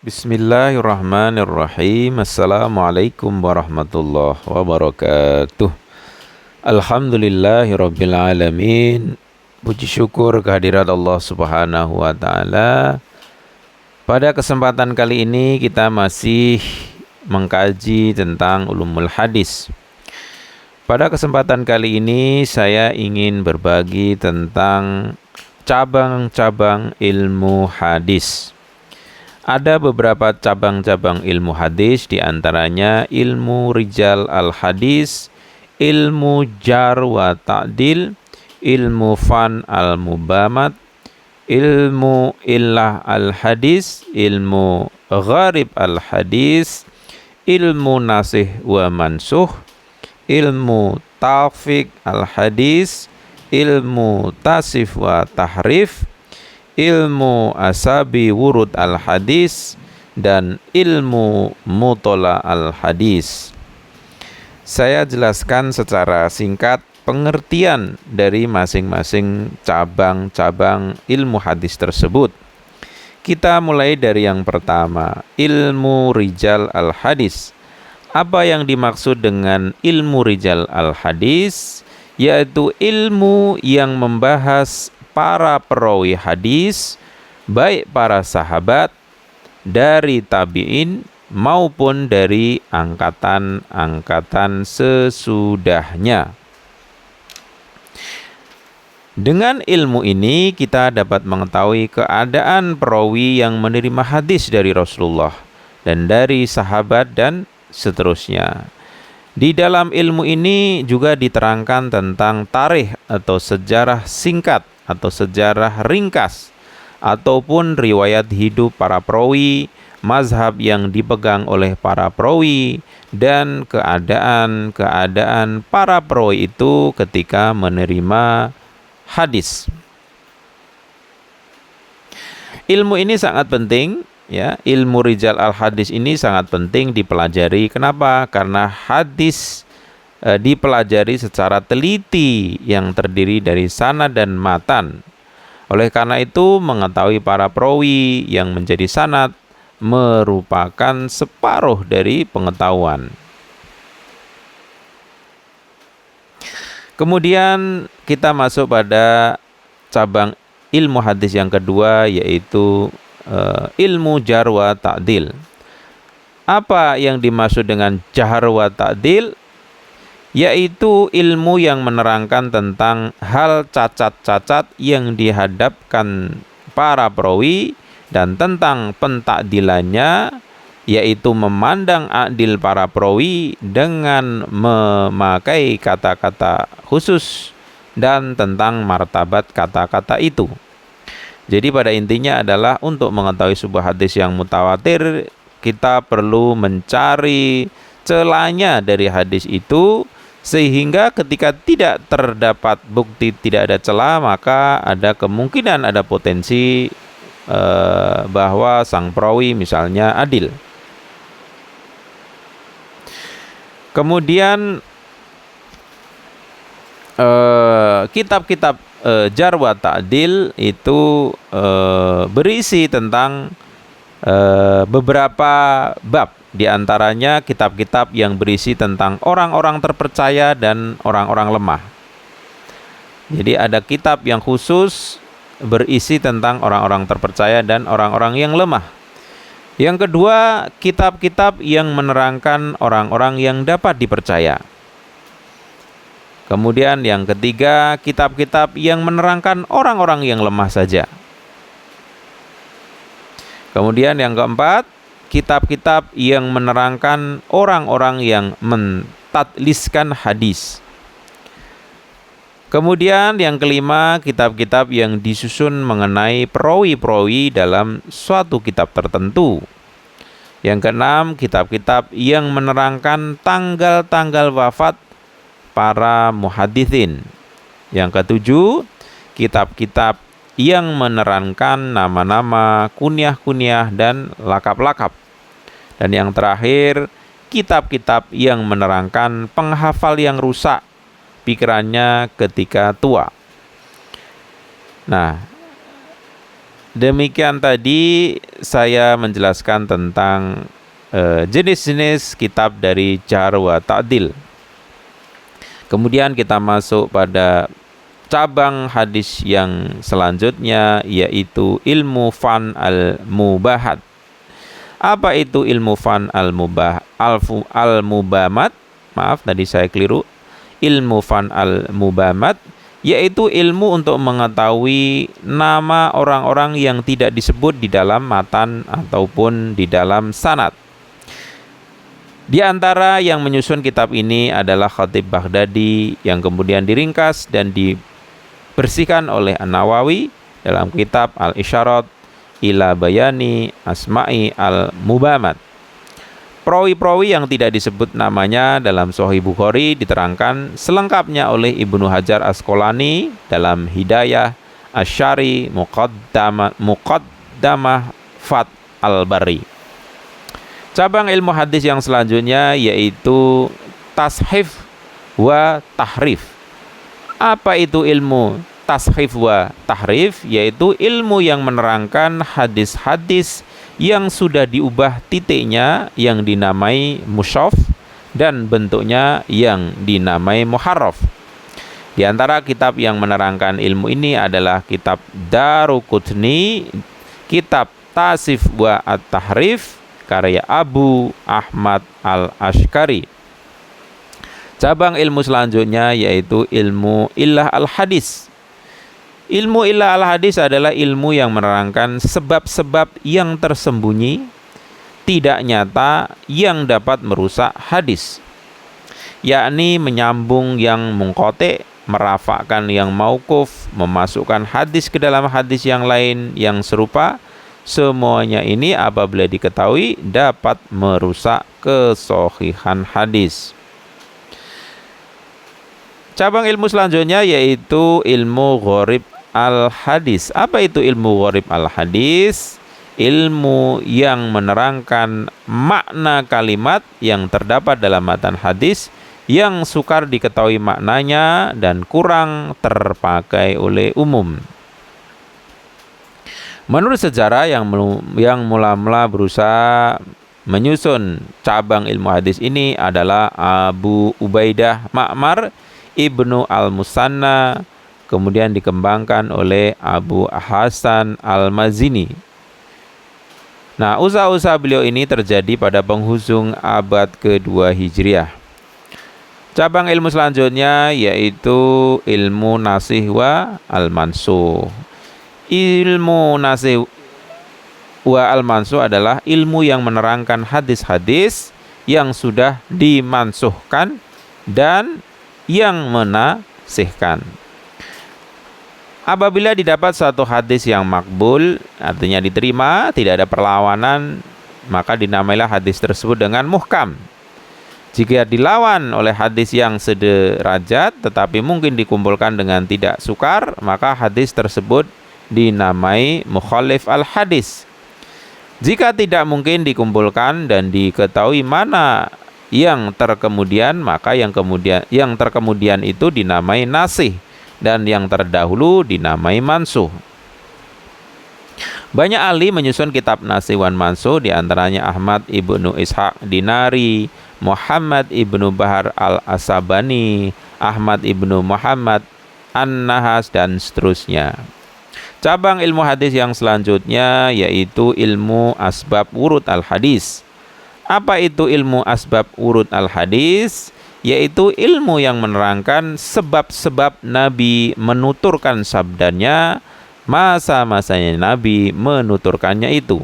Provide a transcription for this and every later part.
Bismillahirrahmanirrahim. Assalamualaikum warahmatullahi wabarakatuh. Alhamdulillahirabbil alamin. Puji syukur kehadirat Allah Subhanahu wa taala. Pada kesempatan kali ini kita masih mengkaji tentang ulumul hadis. Pada kesempatan kali ini saya ingin berbagi tentang cabang-cabang ilmu hadis. Ada beberapa cabang-cabang ilmu hadis, di antaranya ilmu rijal al-hadis, ilmu jar wa ta'dil, ilmu fan al-mubamat, ilmu illah al-hadis, ilmu gharib al-hadis, ilmu nasih wa mansuh, ilmu tawfiq al-hadis, ilmu tasif wa tahrif, ilmu asabi wurud al-hadis, dan ilmu mutola al-hadis. Saya jelaskan secara singkat pengertian dari masing-masing cabang-cabang ilmu hadis tersebut. Kita mulai dari yang pertama, ilmu rijal al-hadis. Apa yang dimaksud dengan ilmu rijal al-hadis? Yaitu ilmu yang membahas para perawi hadis, baik para sahabat, dari tabi'in maupun dari angkatan-angkatan sesudahnya. Dengan ilmu ini kita dapat mengetahui keadaan perawi yang menerima hadis dari Rasulullah dan dari sahabat dan seterusnya. Di dalam ilmu ini juga diterangkan tentang tarikh atau sejarah singkat atau sejarah ringkas ataupun riwayat hidup para perawi, mazhab yang dipegang oleh para perawi, dan keadaan para perawi itu ketika menerima hadis. Ilmu ini sangat penting, ya. Ilmu rijal al-hadis ini sangat penting dipelajari. Kenapa? Karena hadis dipelajari secara teliti yang terdiri dari sanad dan matan. Oleh karena itu, mengetahui para perawi yang menjadi sanad merupakan separuh dari pengetahuan. Kemudian kita masuk pada cabang ilmu hadis yang kedua, yaitu ilmu jar wa ta'dil. Apa yang dimaksud dengan jar wa ta'dil? Yaitu ilmu yang menerangkan tentang hal cacat-cacat yang dihadapkan para perawi dan tentang pentakdilannya, yaitu memandang adil para perawi dengan memakai kata-kata khusus dan tentang martabat kata-kata itu. Jadi pada intinya adalah untuk mengetahui sebuah hadis yang mutawatir, kita perlu mencari celahnya dari hadis itu, sehingga ketika tidak terdapat bukti, tidak ada celah, maka ada kemungkinan, ada potensi bahwa sang perawi misalnya adil. Kemudian kitab-kitab jar wa ta'dil itu berisi tentang beberapa bab. Di antaranya kitab-kitab yang berisi tentang orang-orang terpercaya dan orang-orang lemah. Jadi ada kitab yang khusus berisi tentang orang-orang terpercaya dan orang-orang yang lemah. Yang kedua, kitab-kitab yang menerangkan orang-orang yang dapat dipercaya. Kemudian yang ketiga, kitab-kitab yang menerangkan orang-orang yang lemah saja. Kemudian yang keempat, kitab-kitab yang menerangkan orang-orang yang mentadliskan hadis. Kemudian yang kelima, kitab-kitab yang disusun mengenai perawi-perawi dalam suatu kitab tertentu. Yang keenam, kitab-kitab yang menerangkan tanggal-tanggal wafat para muhaditsin. Yang ketujuh, kitab-kitab yang menerangkan nama-nama, kunyah-kunyah, dan lakap-lakap. Dan yang terakhir, kitab-kitab yang menerangkan penghafal yang rusak pikirannya ketika tua. Nah, demikian tadi saya menjelaskan tentang jenis-jenis kitab dari Jar wa Ta'dil. Kemudian kita masuk pada cabang hadis yang selanjutnya, yaitu ilmu fan al-mubahat. Apa itu ilmu fan al-mubamat? Maaf, tadi saya keliru. Ilmu fan al-mubamat yaitu ilmu untuk mengetahui nama orang-orang yang tidak disebut di dalam matan ataupun di dalam sanad. Di antara yang menyusun kitab ini adalah Khatib Baghdadi, yang kemudian diringkas dan dibersihkan oleh An-Nawawi dalam kitab Al-Isyarat ila Bayani Asma'i al-Mubamat. Perawi-perawi yang tidak disebut namanya dalam Sahih Bukhari diterangkan selengkapnya oleh Ibnu Hajar Asqalani dalam Hidayah Asy'ari Muqaddamah Fath al-Bari. Cabang ilmu hadis yang selanjutnya yaitu tashif wa tahrif. Apa itu ilmu tashif wa tahrif? Yaitu ilmu yang menerangkan hadis-hadis yang sudah diubah titiknya yang dinamai mushaf dan bentuknya yang dinamai muharraf. Di antara kitab yang menerangkan ilmu ini adalah kitab Daruqutni, kitab Tasif wa At-Tahrif karya Abu Ahmad Al-Ashkari. Cabang ilmu selanjutnya yaitu ilmu illah al-hadis. Ilmu illah al-hadis adalah ilmu yang menerangkan sebab-sebab yang tersembunyi, tidak nyata, yang dapat merusak hadis, yakni menyambung yang munqati', merafakkan yang mauquf, memasukkan hadis ke dalam hadis yang lain yang serupa. Semuanya ini apabila diketahui dapat merusak kesohihan hadis. Cabang ilmu selanjutnya yaitu ilmu gharib al-hadis. Apa itu ilmu gharib al-hadis? Ilmu yang menerangkan makna kalimat yang terdapat dalam matan hadis yang sukar diketahui maknanya dan kurang terpakai oleh umum. Menurut sejarah yang mula-mula berusaha menyusun cabang ilmu hadis ini adalah Abu Ubaidah Ma'mar Ibnu Al-Musanna, kemudian dikembangkan oleh Abu Hasan Al-Mazini. Nah, usaha-usaha beliau ini terjadi pada penghujung abad ke-2 Hijriah. Cabang ilmu selanjutnya yaitu ilmu nasih wa al-mansuh. Ilmu nasih wa al-mansuh adalah ilmu yang menerangkan hadis-hadis yang sudah dimansuhkan dan yang menasihkan. Apabila didapat satu hadis yang makbul, artinya diterima, tidak ada perlawanan, maka dinamailah hadis tersebut dengan muhkam. Jika dilawan oleh hadis yang sederajat tetapi mungkin dikumpulkan dengan tidak sukar, maka hadis tersebut dinamai mukhalif al-hadis. Jika tidak mungkin dikumpulkan dan diketahui mana yang terkemudian, maka yang terkemudian itu dinamai nasih dan yang terdahulu dinamai mansuh. Banyak ahli menyusun kitab nasih wan mansuh, di antaranya Ahmad ibnu Ishaq Dinari, Muhammad ibnu Bahar al-Asabani, Ahmad ibnu Muhammad An-Nahas, dan seterusnya. Cabang ilmu hadis yang selanjutnya yaitu ilmu asbab wurud al-hadis. Apa itu ilmu asbab wurud al-hadis? Yaitu ilmu yang menerangkan sebab-sebab Nabi menuturkan sabdanya, masa-masanya Nabi menuturkannya itu.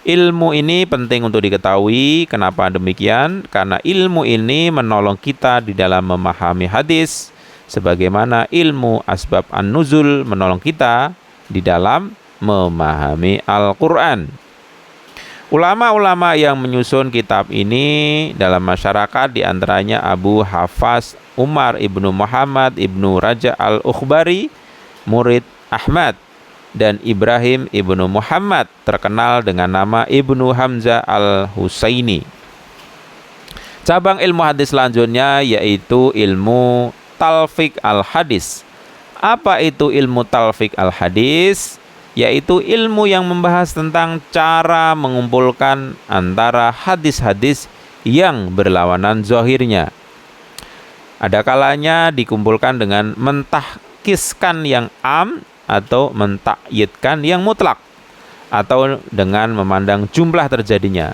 Ilmu ini penting untuk diketahui. Kenapa demikian? Karena ilmu ini menolong kita di dalam memahami hadis, sebagaimana ilmu asbab an-nuzul menolong kita di dalam memahami Al-Quran. Ulama-ulama yang menyusun kitab ini dalam masyarakat diantaranya Abu Hafs Umar ibnu Muhammad ibnu Raja al-Ukhbari, murid Ahmad, dan Ibrahim ibnu Muhammad, terkenal dengan nama Ibnu Hamzah al-Husaini. Cabang ilmu hadis selanjutnya yaitu ilmu talfiq al-hadis. Apa itu ilmu talfiq al-hadis? yaitu ilmu yang membahas tentang cara mengumpulkan antara hadis-hadis yang berlawanan zahirnya. Ada kalanya dikumpulkan dengan mentahkiskan yang am atau mentakyidkan yang mutlak, atau dengan memandang jumlah terjadinya.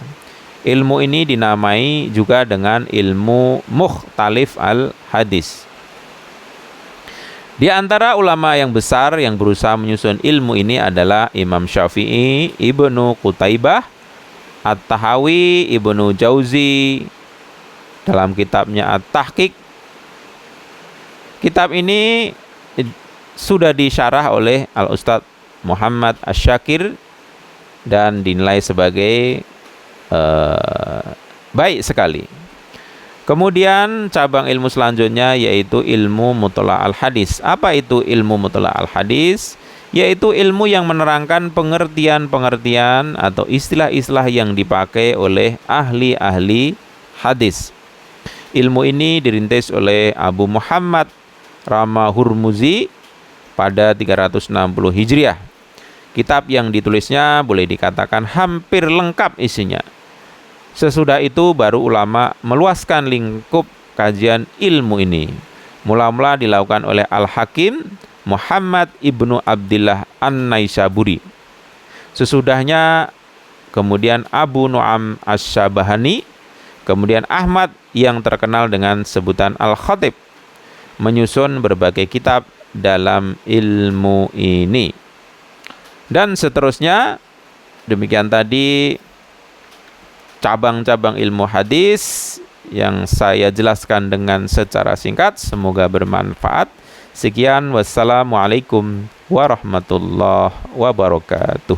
Ilmu ini dinamai juga dengan ilmu mukhtalif al-hadis. Di antara ulama yang besar yang berusaha menyusun ilmu ini adalah Imam Syafi'i, Ibnu Qutaibah, At-Tahawi, Ibnu Jauzi dalam kitabnya At-Tahqiq. Kitab ini sudah disyarah oleh Al-Ustadz Muhammad Asy-Syakir dan dinilai sebagai baik sekali. Kemudian cabang ilmu selanjutnya yaitu ilmu muthala' al-hadis. Apa itu ilmu muthala' al-hadis? Yaitu ilmu yang menerangkan pengertian-pengertian atau istilah-istilah yang dipakai oleh ahli-ahli hadis. Ilmu ini dirintis oleh Abu Muhammad Rama Hurmuzi pada 360 Hijriah. Kitab yang ditulisnya boleh dikatakan hampir lengkap isinya. Sesudah itu baru ulama meluaskan lingkup kajian ilmu ini. Mula-mula dilakukan oleh Al-Hakim Muhammad Ibnu Abdillah An-Naisaburi. Sesudahnya kemudian Abu Nu'am Asy-Syabahani, kemudian Ahmad yang terkenal dengan sebutan Al-Khatib, menyusun berbagai kitab dalam ilmu ini. Dan seterusnya, demikian tadi cabang-cabang ilmu hadis yang saya jelaskan dengan secara singkat. Semoga bermanfaat. Sekian, wassalamualaikum warahmatullahi wabarakatuh.